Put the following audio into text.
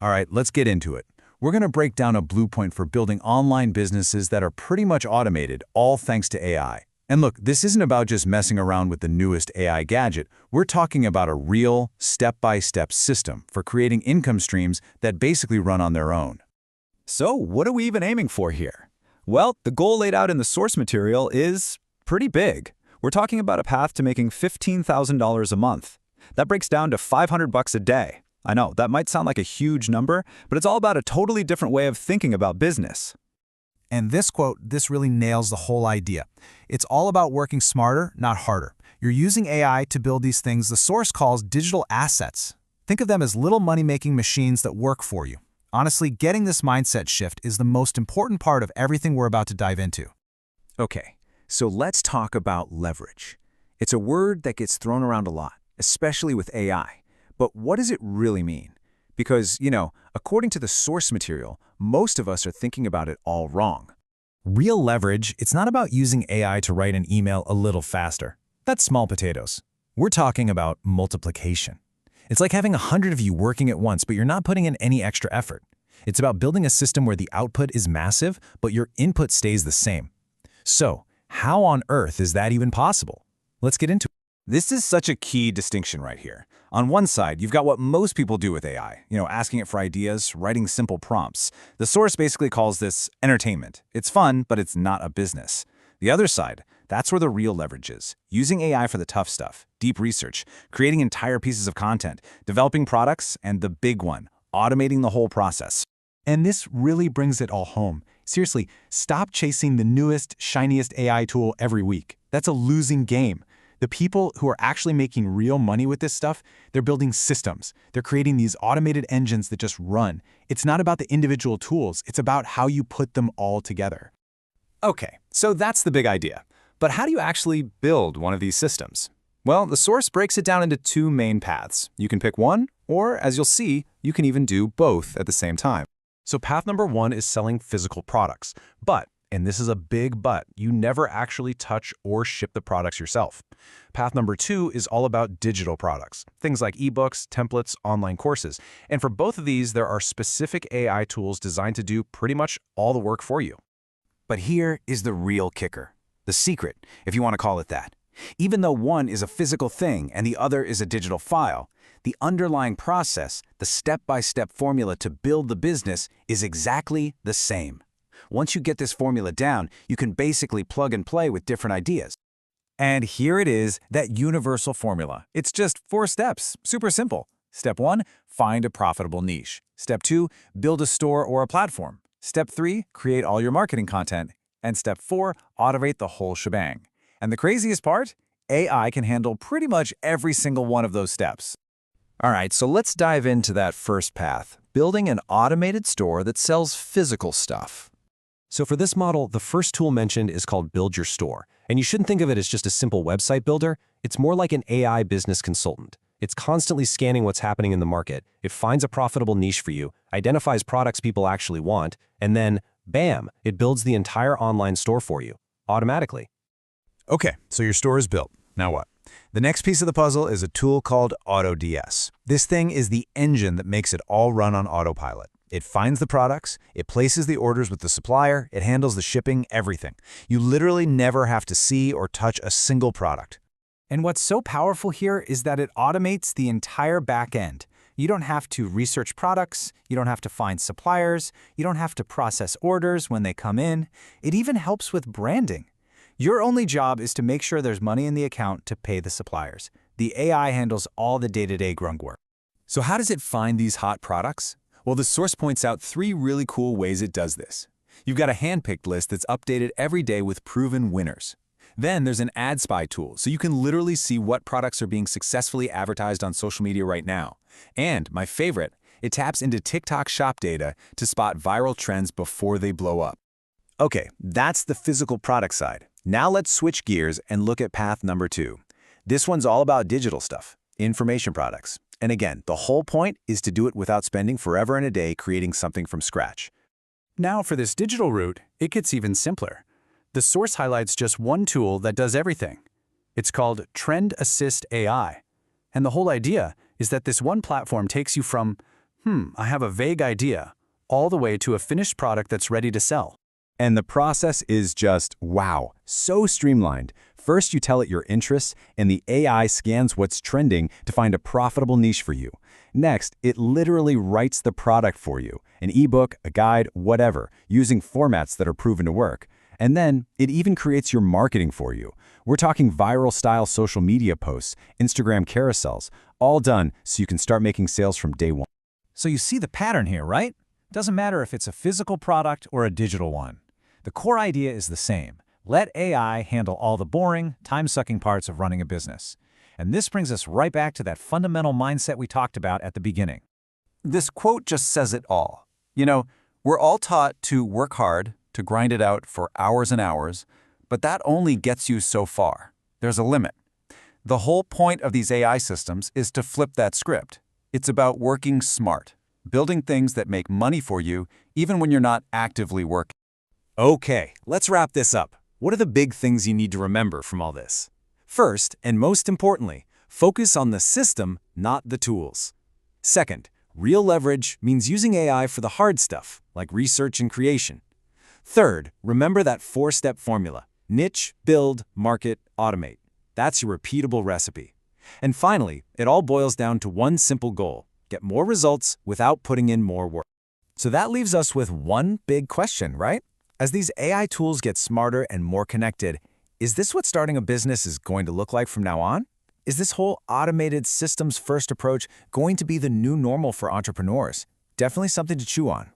All right, let's get into it. We're going to break down a blueprint for building online businesses that are pretty much automated, all thanks to AI. And look, this isn't about just messing around with the newest AI gadget. We're talking about a real, step-by-step system for creating income streams that basically run on their own. So what are we even aiming for here? Well, the goal laid out in the source material is pretty big. We're talking about a path to making $15,000 a month. That breaks down to $500 a day. I know, that might sound like a huge number, but it's all about a totally different way of thinking about business. And this quote, this really nails the whole idea. It's all about working smarter, not harder. You're using AI to build these things the source calls digital assets. Think of them as little money-making machines that work for you. Honestly, getting this mindset shift is the most important part of everything we're about to dive into. Okay, so let's talk about leverage. It's a word that gets thrown around a lot, especially with AI. But what does it really mean? Because, according to the source material, most of us are thinking about it all wrong. Real leverage, it's not about using AI to write an email a little faster. That's small potatoes. We're talking about multiplication. It's like having 100 of you working at once, but you're not putting in any extra effort. It's about building a system where the output is massive, but your input stays the same. So, how on earth is that even possible? Let's get into it. This is such a key distinction right here. On one side, you've got what most people do with AI, asking it for ideas, writing simple prompts. The source basically calls this entertainment. It's fun, but it's not a business. The other side, that's where the real leverage is. Using AI for the tough stuff, deep research, creating entire pieces of content, developing products, and the big one, automating the whole process. And this really brings it all home. Seriously, stop chasing the newest, shiniest AI tool every week. That's a losing game. The people who are actually making real money with this stuff, they're building systems. They're creating these automated engines that just run. It's not about the individual tools. It's about how you put them all together. Okay, so that's the big idea. But how do you actually build one of these systems? Well, the source breaks it down into two main paths. You can pick one, or as you'll see, you can even do both at the same time. So path number one is selling physical products. But, and this is a big but, you never actually touch or ship the products yourself. Path number two is all about digital products, things like ebooks, templates, online courses. And for both of these, there are specific AI tools designed to do pretty much all the work for you. But here is the real kicker, the secret, if you want to call it that. Even though one is a physical thing and the other is a digital file, the underlying process, the step-by-step formula to build the business is exactly the same. Once you get this formula down, you can basically plug and play with different ideas. And here it is, that universal formula. It's just 4 steps, super simple. Step 1, find a profitable niche. Step 2, build a store or a platform. Step 3, create all your marketing content. And step 4, automate the whole shebang. And the craziest part? AI can handle pretty much every single one of those steps. All right, so let's dive into that first path, building an automated store that sells physical stuff. So for this model, the first tool mentioned is called Build Your Store. And you shouldn't think of it as just a simple website builder. It's more like an AI business consultant. It's constantly scanning what's happening in the market. It finds a profitable niche for you, identifies products people actually want, and then, bam, it builds the entire online store for you, automatically. Okay, so your store is built. Now what? The next piece of the puzzle is a tool called AutoDS. This thing is the engine that makes it all run on autopilot. It finds the products, it places the orders with the supplier, it handles the shipping, everything. You literally never have to see or touch a single product. And what's so powerful here is that it automates the entire back end. You don't have to research products, you don't have to find suppliers, you don't have to process orders when they come in. It even helps with branding. Your only job is to make sure there's money in the account to pay the suppliers. The AI handles all the day-to-day grunt work. So how does it find these hot products? Well, the source points out 3 really cool ways it does this. You've got a hand-picked list that's updated every day with proven winners. Then there's an ad spy tool, so you can literally see what products are being successfully advertised on social media right now. And, my favorite, it taps into TikTok shop data to spot viral trends before they blow up. Okay, that's the physical product side. Now let's switch gears and look at path number 2. This one's all about digital stuff, information products. And again, the whole point is to do it without spending forever and a day creating something from scratch. Now for this digital route, it gets even simpler. The source highlights just one tool that does everything. It's called Trend Assist AI. And the whole idea is that this one platform takes you from, I have a vague idea, all the way to a finished product that's ready to sell. And the process is just, wow, so streamlined. First, you tell it your interests, and the AI scans what's trending to find a profitable niche for you. Next, it literally writes the product for you, an ebook, a guide, whatever, using formats that are proven to work. And then, it even creates your marketing for you. We're talking viral-style social media posts, Instagram carousels, all done so you can start making sales from day one. So you see the pattern here, right? Doesn't matter if it's a physical product or a digital one. The core idea is the same. Let AI handle all the boring, time-sucking parts of running a business. And this brings us right back to that fundamental mindset we talked about at the beginning. This quote just says it all. You know, we're all taught to work hard, to grind it out for hours and hours, but that only gets you so far. There's a limit. The whole point of these AI systems is to flip that script. It's about working smart, building things that make money for you even when you're not actively working. Okay, let's wrap this up. What are the big things you need to remember from all this? First, and most importantly, focus on the system, not the tools. Second, real leverage means using AI for the hard stuff, like research and creation. Third, remember that 4-step formula: niche, build, market, automate. That's your repeatable recipe. And finally, it all boils down to one simple goal: get more results without putting in more work. So that leaves us with one big question, right? As these AI tools get smarter and more connected, is this what starting a business is going to look like from now on? Is this whole automated systems-first approach going to be the new normal for entrepreneurs? Definitely something to chew on.